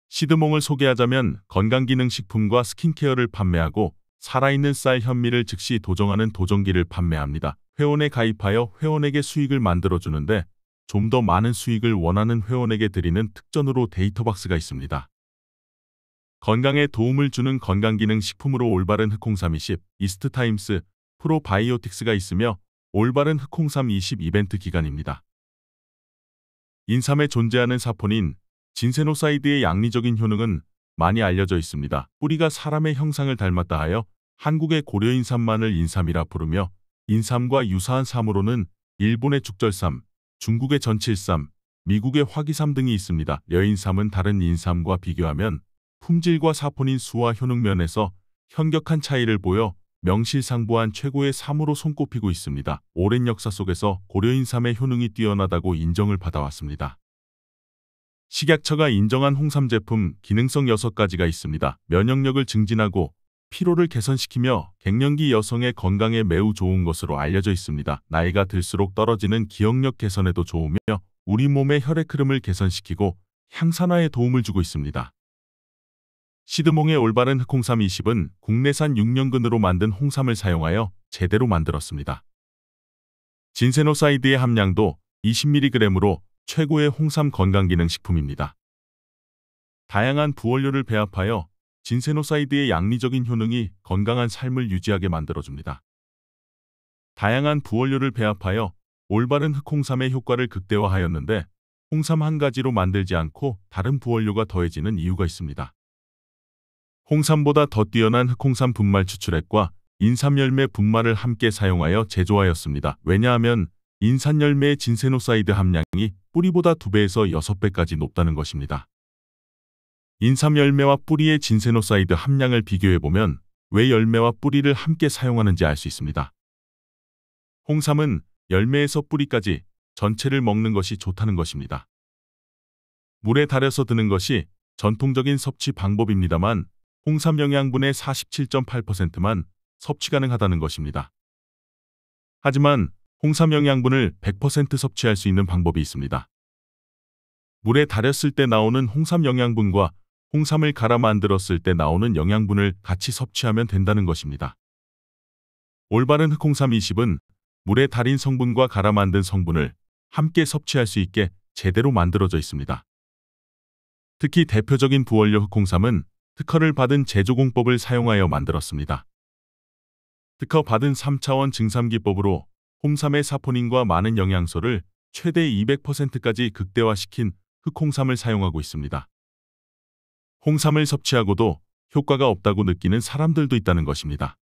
시드몽을 소개하자면 건강기능식품과 스킨케어를 판매하고 살아있는 쌀 현미를 즉시 도정하는 도정기를 판매합니다. 회원에 가입하여 회원에게 수익을 만들어주는데 좀 더 많은 수익을 원하는 회원에게 드리는 특전으로 데이터박스가 있습니다. 건강에 도움을 주는 건강기능식품으로 올바른 흑홍삼 20, 이스트타임스, 프로바이오틱스가 있으며 올바른 흑홍삼 20 이벤트 기간입니다. 인삼에 존재하는 사포닌, 진세노사이드의 양리적인 효능은 많이 알려져 있습니다. 뿌리가 사람의 형상을 닮았다 하여 한국의 고려인삼만을 인삼이라 부르며 인삼과 유사한 삼으로는 일본의 죽절삼, 중국의 전칠삼, 미국의 화기삼 등이 있습니다. 여인삼은 다른 인삼과 비교하면 품질과 사포닌 수와 효능 면에서 현격한 차이를 보여 명실상부한 최고의 삼으로 손꼽히고 있습니다. 오랜 역사 속에서 고려인삼의 효능이 뛰어나다고 인정을 받아왔습니다. 식약처가 인정한 홍삼 제품 기능성 6가지가 있습니다. 면역력을 증진하고 피로를 개선시키며 갱년기 여성의 건강에 매우 좋은 것으로 알려져 있습니다. 나이가 들수록 떨어지는 기억력 개선에도 좋으며 우리 몸의 혈액 흐름을 개선시키고 향산화에 도움을 주고 있습니다. 시드몽의 올바른 흑홍삼 20은 국내산 6년근으로 만든 홍삼을 사용하여 제대로 만들었습니다. 진세노사이드의 함량도 20mg으로 최고의 홍삼 건강기능식품입니다. 다양한 부원료를 배합하여 진세노사이드의 양리적인 효능이 건강한 삶을 유지하게 만들어줍니다. 다양한 부원료를 배합하여 올바른 흑홍삼의 효과를 극대화하였는데 홍삼 한 가지로 만들지 않고 다른 부원료가 더해지는 이유가 있습니다. 홍삼보다 더 뛰어난 흑홍삼 분말 추출액과 인삼열매 분말을 함께 사용하여 제조하였습니다. 왜냐하면 인삼열매의 진세노사이드 함량이 뿌리보다 2배에서 6배까지 높다는 것입니다. 인삼열매와 뿌리의 진세노사이드 함량을 비교해보면 왜 열매와 뿌리를 함께 사용하는지 알 수 있습니다. 홍삼은 열매에서 뿌리까지 전체를 먹는 것이 좋다는 것입니다. 물에 달여서 드는 것이 전통적인 섭취 방법입니다만 홍삼 영양분의 47.8%만 섭취 가능하다는 것입니다. 하지만 홍삼 영양분을 100% 섭취할 수 있는 방법이 있습니다. 물에 달였을 때 나오는 홍삼 영양분과 홍삼을 갈아 만들었을 때 나오는 영양분을 같이 섭취하면 된다는 것입니다. 올바른 흑홍삼 20은 물에 달인 성분과 갈아 만든 성분을 함께 섭취할 수 있게 제대로 만들어져 있습니다. 특히 대표적인 부원료 흑홍삼은 특허를 받은 제조공법을 사용하여 만들었습니다. 특허 받은 3차원 증삼기법으로 홍삼의 사포닌과 많은 영양소를 최대 200%까지 극대화시킨 흑홍삼을 사용하고 있습니다. 홍삼을 섭취하고도 효과가 없다고 느끼는 사람들도 있다는 것입니다.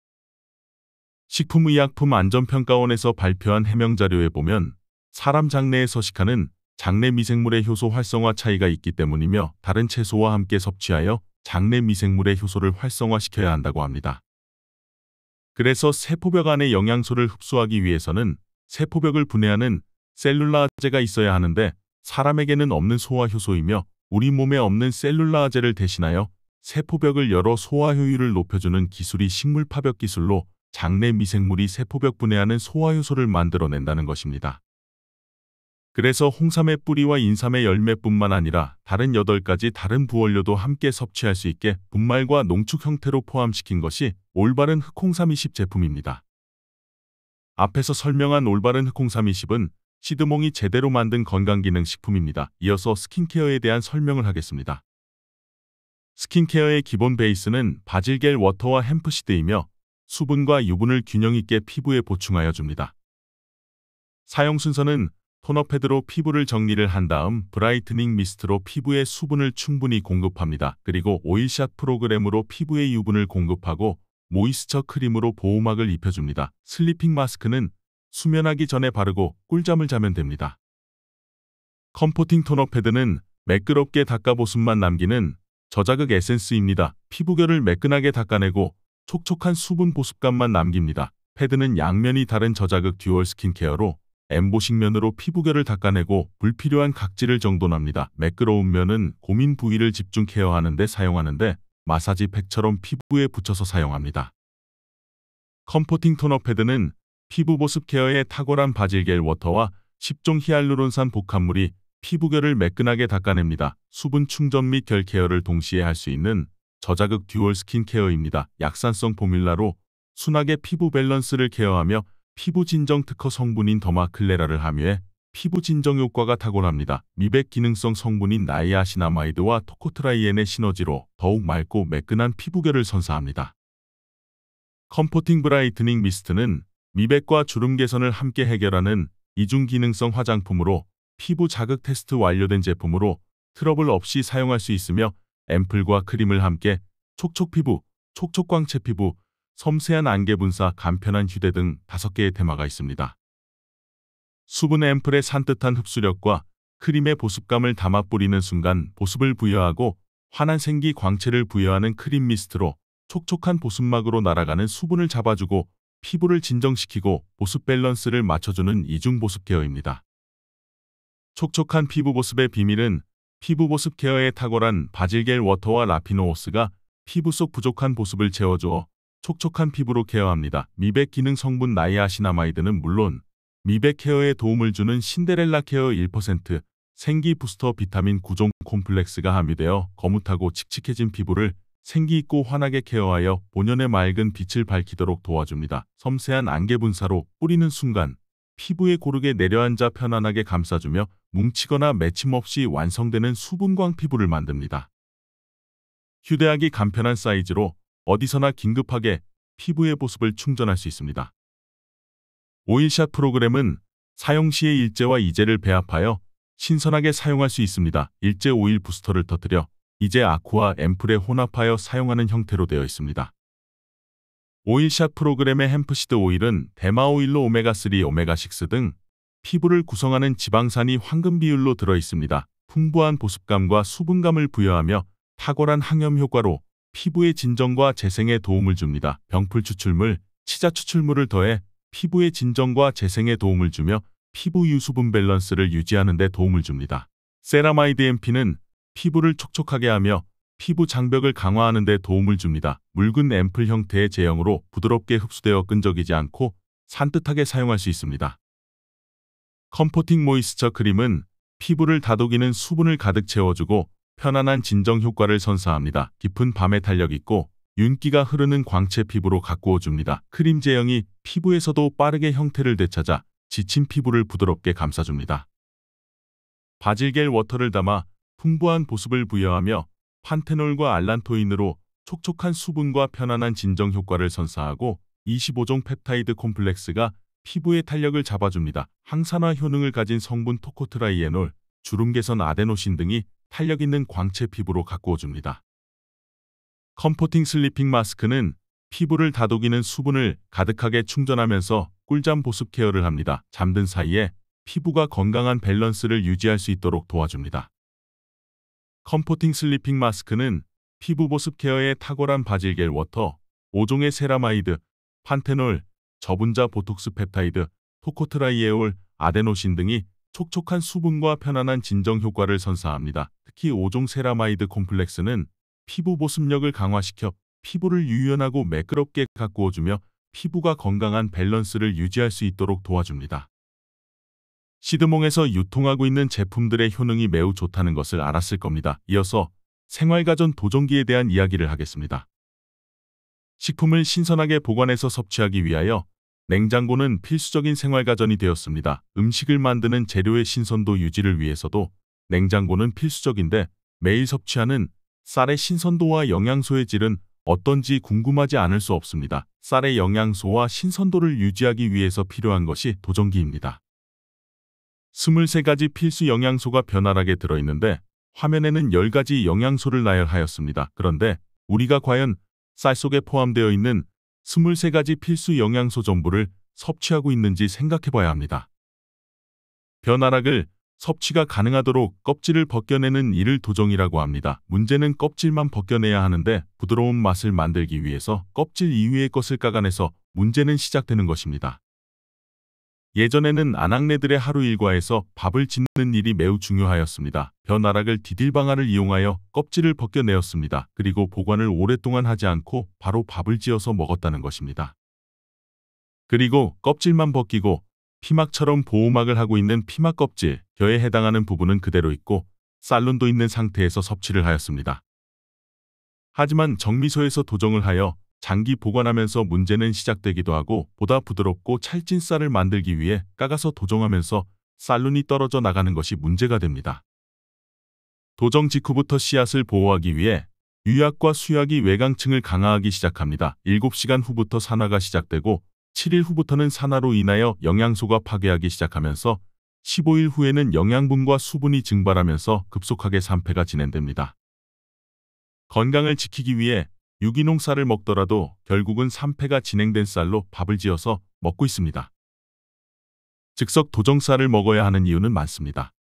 식품의약품안전평가원에서 발표한 해명자료에 보면 사람 장내에 서식하는 장내 미생물의 효소 활성화 차이가 있기 때문이며 다른 채소와 함께 섭취하여 장내 미생물의 효소를 활성화시켜야 한다고 합니다. 그래서 세포벽 안에 영양소를 흡수하기 위해서는 세포벽을 분해하는 셀룰라제가 있어야 하는데 사람에게는 없는 소화효소이며 우리 몸에 없는 셀룰라제를 대신하여 세포벽을 열어 소화 효율을 높여주는 기술이 식물파벽 기술로 장내 미생물이 세포벽 분해하는 소화효소를 만들어낸다는 것입니다. 그래서 홍삼의 뿌리와 인삼의 열매뿐만 아니라 다른 8가지 다른 부원료도 함께 섭취할 수 있게 분말과 농축 형태로 포함시킨 것이 올바른 흑홍삼 20 제품입니다. 앞에서 설명한 올바른 흑홍삼 20은 시드몽이 제대로 만든 건강기능식품입니다. 이어서 스킨케어에 대한 설명을 하겠습니다. 스킨케어의 기본 베이스는 바질겔 워터와 햄프시드이며 수분과 유분을 균형 있게 피부에 보충하여 줍니다. 사용 순서는 토너 패드로 피부를 정리를 한 다음 브라이트닝 미스트로 피부에 수분을 충분히 공급합니다. 그리고 오일샷 프로그램으로 피부에 유분을 공급하고 모이스처 크림으로 보호막을 입혀줍니다. 슬리핑 마스크는 수면하기 전에 바르고 꿀잠을 자면 됩니다. 컴포팅 토너 패드는 매끄럽게 닦아 보습만 남기는 저자극 에센스입니다. 피부결을 매끈하게 닦아내고 촉촉한 수분 보습감만 남깁니다. 패드는 양면이 다른 저자극 듀얼 스킨케어로 엠보싱 면으로 피부결을 닦아내고 불필요한 각질을 정돈합니다. 매끄러운 면은 고민 부위를 집중 케어하는 데 사용하는데 마사지 팩처럼 피부에 붙여서 사용합니다. 컴포팅 토너 패드는 피부 보습 케어에 탁월한 바질겔 워터와 10종 히알루론산 복합물이 피부결을 매끈하게 닦아냅니다. 수분 충전 및 결 케어를 동시에 할 수 있는 저자극 듀얼 스킨 케어입니다. 약산성 포뮬라로 순하게 피부 밸런스를 케어하며 피부 진정 특허 성분인 더마클레라를 함유해 피부 진정 효과가 탁월합니다. 미백 기능성 성분인 나이아시나마이드와 토코트라이엔의 시너지로 더욱 맑고 매끈한 피부결을 선사합니다. 컴포팅 브라이트닝 미스트는 미백과 주름 개선을 함께 해결하는 이중 기능성 화장품으로 피부 자극 테스트 완료된 제품으로 트러블 없이 사용할 수 있으며 앰플과 크림을 함께 촉촉 피부, 촉촉 광채 피부, 섬세한 안개 분사, 간편한 휴대 등 5개의 테마가 있습니다. 수분 앰플의 산뜻한 흡수력과 크림의 보습감을 담아 뿌리는 순간 보습을 부여하고 환한 생기 광채를 부여하는 크림 미스트로 촉촉한 보습막으로 날아가는 수분을 잡아주고 피부를 진정시키고 보습 밸런스를 맞춰주는 이중 보습 케어입니다. 촉촉한 피부 보습의 비밀은 피부 보습 케어에 탁월한 바질겔 워터와 라피노오스가 피부 속 부족한 보습을 채워주어 촉촉한 피부로 케어합니다. 미백 기능 성분 나이아시나마이드는 물론 미백 케어에 도움을 주는 신데렐라 케어 1%, 생기 부스터 비타민 9종 콤플렉스가 함유되어 거뭇하고 칙칙해진 피부를 생기 있고 환하게 케어하여 본연의 맑은 빛을 밝히도록 도와줍니다. 섬세한 안개 분사로 뿌리는 순간 피부에 고르게 내려앉아 편안하게 감싸주며 뭉치거나 맺힘 없이 완성되는 수분광 피부를 만듭니다. 휴대하기 간편한 사이즈로 어디서나 긴급하게 피부의 보습을 충전할 수 있습니다. 오일샷 프로그램은 사용 시에 일제와 이제를 배합하여 신선하게 사용할 수 있습니다. 일제 오일 부스터를 터뜨려 이제 아쿠아 앰플에 혼합하여 사용하는 형태로 되어 있습니다. 오일샷 프로그램의 햄프시드 오일은 대마 오일로 오메가3, 오메가6 등 피부를 구성하는 지방산이 황금 비율로 들어 있습니다. 풍부한 보습감과 수분감을 부여하며 탁월한 항염 효과로 피부의 진정과 재생에 도움을 줍니다. 병풀 추출물, 치자 추출물을 더해 피부의 진정과 재생에 도움을 주며 피부 유수분 밸런스를 유지하는 데 도움을 줍니다. 세라마이드 MP는 피부를 촉촉하게 하며 피부 장벽을 강화하는 데 도움을 줍니다. 묽은 앰플 형태의 제형으로 부드럽게 흡수되어 끈적이지 않고 산뜻하게 사용할 수 있습니다. 컴포팅 모이스처 크림은 피부를 다독이는 수분을 가득 채워주고 편안한 진정 효과를 선사합니다. 깊은 밤에 탄력 있고 윤기가 흐르는 광채 피부로 가꾸어 줍니다. 크림 제형이 피부에서도 빠르게 형태를 되찾아 지친 피부를 부드럽게 감싸줍니다. 바질겔 워터를 담아 풍부한 보습을 부여하며 판테놀과 알란토인으로 촉촉한 수분과 편안한 진정 효과를 선사하고 25종 펩타이드 콤플렉스가 피부의 탄력을 잡아줍니다. 항산화 효능을 가진 성분 토코트라이에놀, 주름 개선 아데노신 등이 탄력 있는 광채 피부로 가꾸어줍니다. 컴포팅 슬리핑 마스크는 피부를 다독이는 수분을 가득하게 충전하면서 꿀잠 보습 케어를 합니다. 잠든 사이에 피부가 건강한 밸런스를 유지할 수 있도록 도와줍니다. 컴포팅 슬리핑 마스크는 피부 보습 케어에 탁월한 바질겔 워터, 5종의 세라마이드, 판테놀, 저분자 보톡스 펩타이드, 토코트라이에올, 아데노신 등이 촉촉한 수분과 편안한 진정 효과를 선사합니다. 특히 5종 세라마이드 콤플렉스는 피부 보습력을 강화시켜 피부를 유연하고 매끄럽게 가꾸어주며 피부가 건강한 밸런스를 유지할 수 있도록 도와줍니다. 시드몽에서 유통하고 있는 제품들의 효능이 매우 좋다는 것을 알았을 겁니다. 이어서 생활가전 보존기에 대한 이야기를 하겠습니다. 식품을 신선하게 보관해서 섭취하기 위하여 냉장고는 필수적인 생활가전이 되었습니다. 음식을 만드는 재료의 신선도 유지를 위해서도 냉장고는 필수적인데 매일 섭취하는 쌀의 신선도와 영양소의 질은 어떤지 궁금하지 않을 수 없습니다. 쌀의 영양소와 신선도를 유지하기 위해서 필요한 것이 보존기입니다. 23가지 필수 영양소가 변활하게 들어있는데 화면에는 10가지 영양소를 나열하였습니다. 그런데 우리가 과연 쌀 속에 포함되어 있는 23가지 필수 영양소 전부를 섭취하고 있는지 생각해봐야 합니다. 변활약을 섭취가 가능하도록 껍질을 벗겨내는 이를 도정이라고 합니다. 문제는 껍질만 벗겨내야 하는데 부드러운 맛을 만들기 위해서 껍질 이외의 것을 깎아내서 문제는 시작되는 것입니다. 예전에는 아낙네들의 하루 일과에서 밥을 짓는 일이 매우 중요하였습니다. 변활약을 디딜방아를 이용하여 껍질을 벗겨내었습니다. 그리고 보관을 오랫동안 하지 않고 바로 밥을 지어서 먹었다는 것입니다. 그리고 껍질만 벗기고 피막처럼 보호막을 하고 있는 피막 껍질, 벼에 해당하는 부분은 그대로 있고 살룬도 있는 상태에서 섭취를 하였습니다. 하지만 정미소에서 도정을 하여 장기 보관하면서 문제는 시작되기도 하고 보다 부드럽고 찰진 쌀을 만들기 위해 깎아서 도정하면서 살룬이 떨어져 나가는 것이 문제가 됩니다. 도정 직후부터 씨앗을 보호하기 위해 유약과 수약이 외강층을 강화하기 시작합니다. 7시간 후부터 산화가 시작되고 7일 후부터는 산화로 인하여 영양소가 파괴하기 시작하면서 15일 후에는 영양분과 수분이 증발하면서 급속하게 산패가 진행됩니다. 건강을 지키기 위해 유기농 쌀을 먹더라도 결국은 산패가 진행된 쌀로 밥을 지어서 먹고 있습니다. 즉석 도정쌀을 먹어야 하는 이유는 많습니다.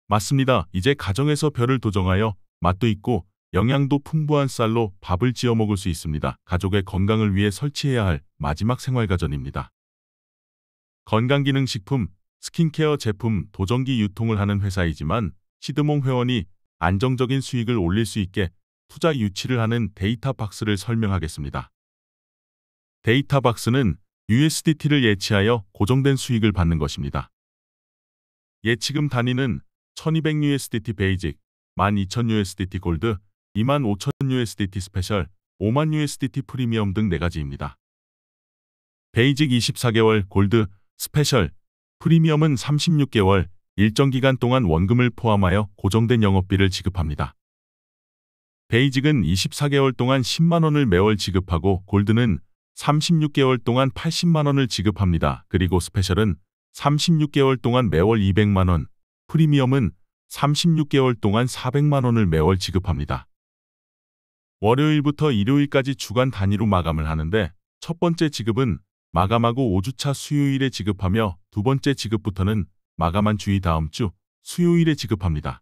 맞습니다. 이제 가정에서 벼를 도정하여 맛도 있고 영양도 풍부한 쌀로 밥을 지어 먹을 수 있습니다. 가족의 건강을 위해 설치해야 할 마지막 생활가전입니다. 건강기능식품, 스킨케어 제품 도정기 유통을 하는 회사이지만 시드몽 회원이 안정적인 수익을 올릴 수 있게 투자 유치를 하는 데이터박스를 설명하겠습니다. 데이터박스는 USDT를 예치하여 고정된 수익을 받는 것입니다. 예치금 단위는 1200USDT 베이직, 12000USDT 골드, 25000USDT 스페셜, 50000USDT 프리미엄 등 4가지입니다. 베이직 24개월, 골드, 스페셜, 프리미엄은 36개월, 일정 기간 동안 원금을 포함하여 고정된 영업비를 지급합니다. 베이직은 24개월 동안 10만원을 매월 지급하고 골드는 36개월 동안 80만원을 지급합니다. 그리고 스페셜은 36개월 동안 매월 200만원, 프리미엄은 36개월 동안 400만원을 매월 지급합니다. 월요일부터 일요일까지 주간 단위로 마감을 하는데 첫 번째 지급은 마감하고 5주차 수요일에 지급하며 두 번째 지급부터는 마감한 주의 다음 주 수요일에 지급합니다.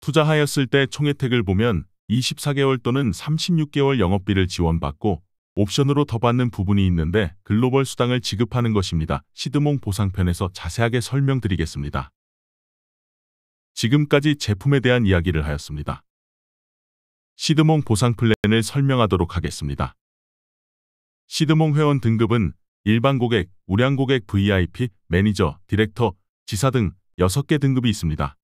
투자하였을 때 총혜택을 보면 24개월 또는 36개월 영업비를 지원받고 옵션으로 더 받는 부분이 있는데 글로벌 수당을 지급하는 것입니다. 시드몽 보상편에서 자세하게 설명드리겠습니다. 지금까지 제품에 대한 이야기를 하였습니다. 시드몽 보상 플랜을 설명하도록 하겠습니다. 시드몽 회원 등급은 일반 고객, 우량 고객, VIP, 매니저, 디렉터, 지사 등 6개 등급이 있습니다.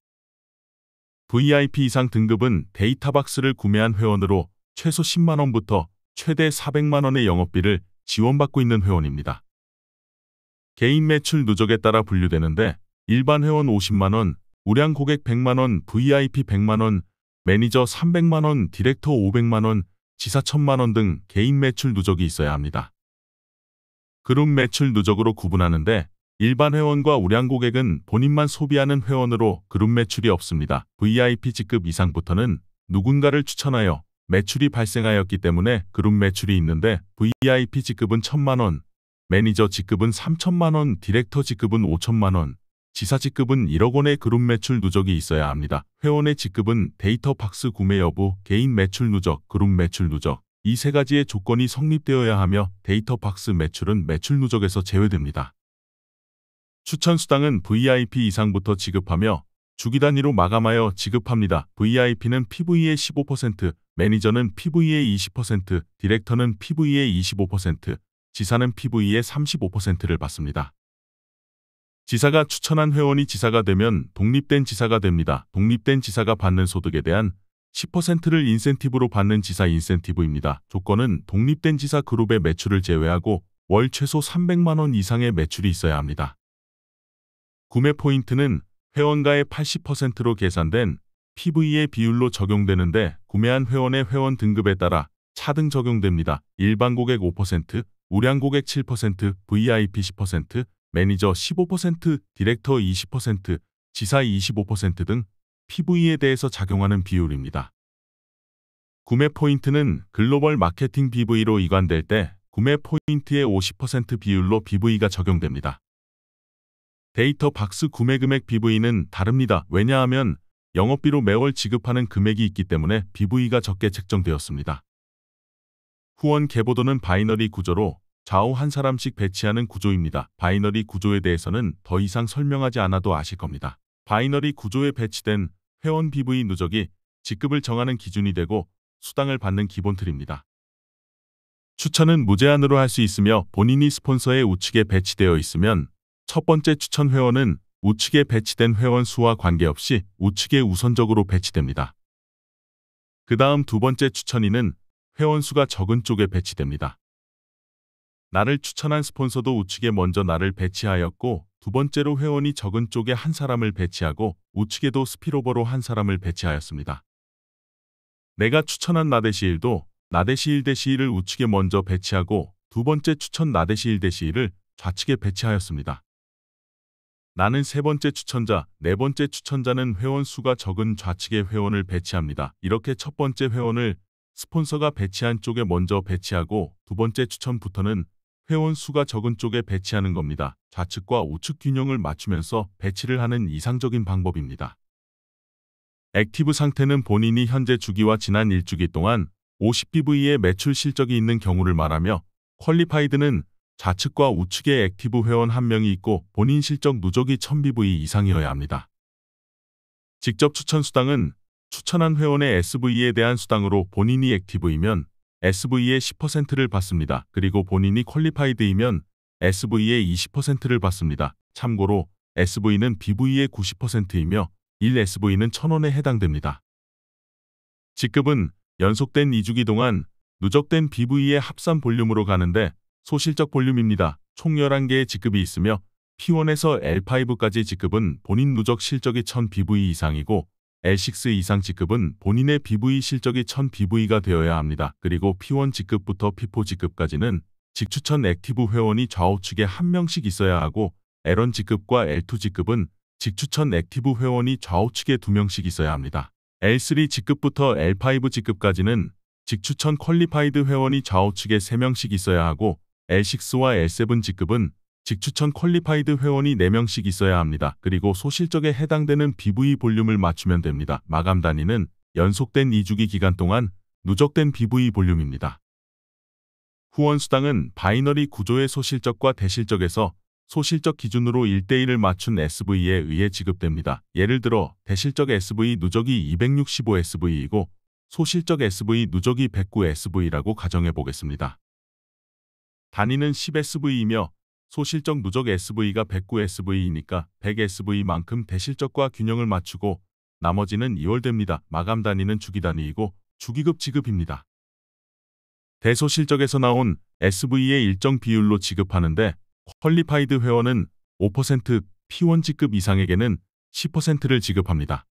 VIP 이상 등급은 데이터박스를 구매한 회원으로 최소 10만원부터 최대 400만원의 영업비를 지원받고 있는 회원입니다. 개인 매출 누적에 따라 분류되는데 일반 회원 50만원, 우량 고객 100만원, VIP 100만원, 매니저 300만원, 디렉터 500만원, 지사 1000만원 등 개인 매출 누적이 있어야 합니다. 그룹 매출 누적으로 구분하는데 일반 회원과 우량 고객은 본인만 소비하는 회원으로 그룹 매출이 없습니다. VIP 직급 이상부터는 누군가를 추천하여 매출이 발생하였기 때문에 그룹 매출이 있는데 VIP 직급은 1000만원, 매니저 직급은 3000만원, 디렉터 직급은 5000만원, 지사 직급은 1억 원의 그룹 매출 누적이 있어야 합니다. 회원의 직급은 데이터 박스 구매 여부, 개인 매출 누적, 그룹 매출 누적 이 세 가지의 조건이 성립되어야 하며 데이터 박스 매출은 매출 누적에서 제외됩니다. 추천 수당은 VIP 이상부터 지급하며 주기 단위로 마감하여 지급합니다. VIP는 PV의 15%, 매니저는 PV의 20%, 디렉터는 PV의 25%, 지사는 PV의 35%를 받습니다. 지사가 추천한 회원이 지사가 되면 독립된 지사가 됩니다. 독립된 지사가 받는 소득에 대한 10%를 인센티브로 받는 지사 인센티브입니다. 조건은 독립된 지사 그룹의 매출을 제외하고 월 최소 300만원 이상의 매출이 있어야 합니다. 구매 포인트는 회원가의 80%로 계산된 PV의 비율로 적용되는데 구매한 회원의 회원 등급에 따라 차등 적용됩니다. 일반 고객 5%, 우량 고객 7%, VIP 10%, 매니저 15%, 디렉터 20%, 지사 25% 등 PV에 대해서 작용하는 비율입니다. 구매 포인트는 글로벌 마케팅 BV로 이관될 때 구매 포인트의 50% 비율로 BV가 적용됩니다. 데이터 박스 구매 금액 BV는 다릅니다. 왜냐하면 영업비로 매월 지급하는 금액이 있기 때문에 BV가 적게 책정되었습니다. 후원 계보도는 바이너리 구조로 좌우 한 사람씩 배치하는 구조입니다. 바이너리 구조에 대해서는 더 이상 설명하지 않아도 아실 겁니다. 바이너리 구조에 배치된 회원 BV 누적이 직급을 정하는 기준이 되고 수당을 받는 기본 틀입니다. 추천은 무제한으로 할 수 있으며 본인이 스폰서의 우측에 배치되어 있으면 첫 번째 추천 회원은 우측에 배치된 회원 수와 관계없이 우측에 우선적으로 배치됩니다. 그 다음 두 번째 추천인은 회원 수가 적은 쪽에 배치됩니다. 나를 추천한 스폰서도 우측에 먼저 나를 배치하였고 두 번째로 회원이 적은 쪽에 한 사람을 배치하고 우측에도 스피로버로 한 사람을 배치하였습니다. 내가 추천한 나대시일도 나대시1-1을 우측에 먼저 배치하고 두 번째 추천 나대시1-1을 좌측에 배치하였습니다. 나는 세 번째 추천자, 네 번째 추천자는 회원 수가 적은 좌측에 회원을 배치합니다. 이렇게 첫 번째 회원을 스폰서가 배치한 쪽에 먼저 배치하고 두 번째 추천부터는 회원 수가 적은 쪽에 배치하는 겁니다. 좌측과 우측 균형을 맞추면서 배치를 하는 이상적인 방법입니다. 액티브 상태는 본인이 현재 주기와 지난 1주기 동안 50bv의 매출 실적이 있는 경우를 말하며 퀄리파이드는 좌측과 우측에 액티브 회원 1명이 있고 본인 실적 누적이 1000bv 이상이어야 합니다. 직접 추천 수당은 추천한 회원의 SV에 대한 수당으로 본인이 액티브이면 SV의 10%를 받습니다. 그리고 본인이 퀄리파이드이면 SV의 20%를 받습니다. 참고로 SV는 BV의 90%이며 1SV는 1000원에 해당됩니다. 직급은 연속된 2주기 동안 누적된 BV의 합산 볼륨으로 가는데 소실적 볼륨입니다. 총 11개의 직급이 있으며 P1에서 L5까지 직급은 본인 누적 실적이 1000bv 이상이고 L6 이상 직급은 본인의 BV 실적이 1000bv가 되어야 합니다. 그리고 P1 직급부터 P4 직급까지는 직추천 액티브 회원이 좌우측에 1명씩 있어야 하고 L1 직급과 L2 직급은 직추천 액티브 회원이 좌우측에 2명씩 있어야 합니다. L3 직급부터 L5 직급까지는 직추천 퀄리파이드 회원이 좌우측에 3명씩 있어야 하고 L6와 L7 직급은 직추천 퀄리파이드 회원이 4명씩 있어야 합니다. 그리고 소실적에 해당되는 BV 볼륨을 맞추면 됩니다. 마감 단위는 연속된 2주기 기간 동안 누적된 BV 볼륨입니다. 후원 수당은 바이너리 구조의 소실적과 대실적에서 소실적 기준으로 1:1을 맞춘 SV에 의해 지급됩니다. 예를 들어 대실적 SV 누적이 265SV이고 소실적 SV 누적이 109SV라고 가정해 보겠습니다. 단위는 10SV이며 소실적 누적 SV가 109SV이니까 100SV만큼 대실적과 균형을 맞추고 나머지는 2월됩니다. 마감 단위는 주기 단위이고 주기급 지급입니다. 대소실적에서 나온 SV의 일정 비율로 지급하는데 퀄리파이드 회원은 5%, P1 직급 이상에게는 10%를 지급합니다.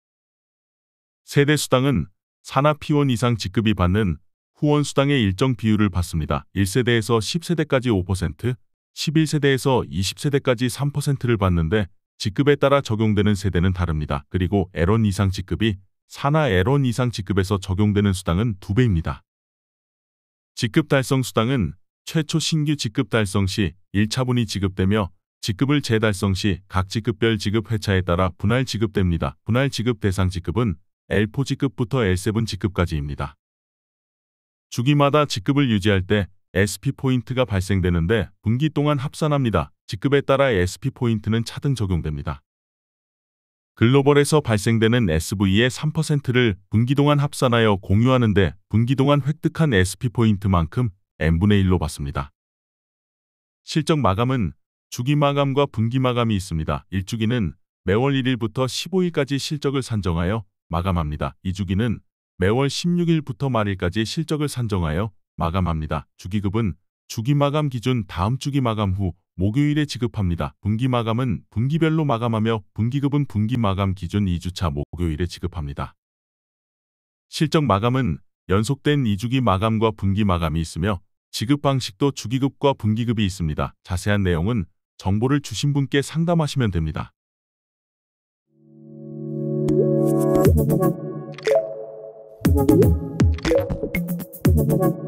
세대 수당은 산하 P1 이상 직급이 받는 후원 수당의 일정 비율을 받습니다. 1세대에서 10세대까지 5%, 11세대에서 20세대까지 3%를 받는데 직급에 따라 적용되는 세대는 다릅니다. 그리고 L1 이상 직급이 산하 L1 이상 직급에서 적용되는 수당은 2배입니다. 직급 달성 수당은 최초 신규 직급 달성 시 1차분이 지급되며 직급을 재달성 시 각 직급별 지급 회차에 따라 분할 지급됩니다. 분할 지급 대상 직급은 L4 직급부터 L7 직급까지입니다. 주기마다 직급을 유지할 때 SP포인트가 발생되는데 분기 동안 합산합니다. 직급에 따라 SP포인트는 차등 적용됩니다. 글로벌에서 발생되는 SV의 3%를 분기 동안 합산하여 공유하는데 분기 동안 획득한 SP포인트만큼 n분의 1로 받습니다. 실적 마감은 주기 마감과 분기 마감이 있습니다. 1주기는 매월 1일부터 15일까지 실적을 산정하여 마감합니다. 2주기는 매월 16일부터 말일까지 실적을 산정하여 마감합니다. 주기급은 주기 마감 기준 다음 주기 마감 후 목요일에 지급합니다. 분기 마감은 분기별로 마감하며 분기급은 분기 마감 기준 2주차 목요일에 지급합니다. 실적 마감은 연속된 2주기 마감과 분기 마감이 있으며 지급 방식도 주기급과 분기급이 있습니다. 자세한 내용은 정보를 주신 분께 상담하시면 됩니다. Thank you.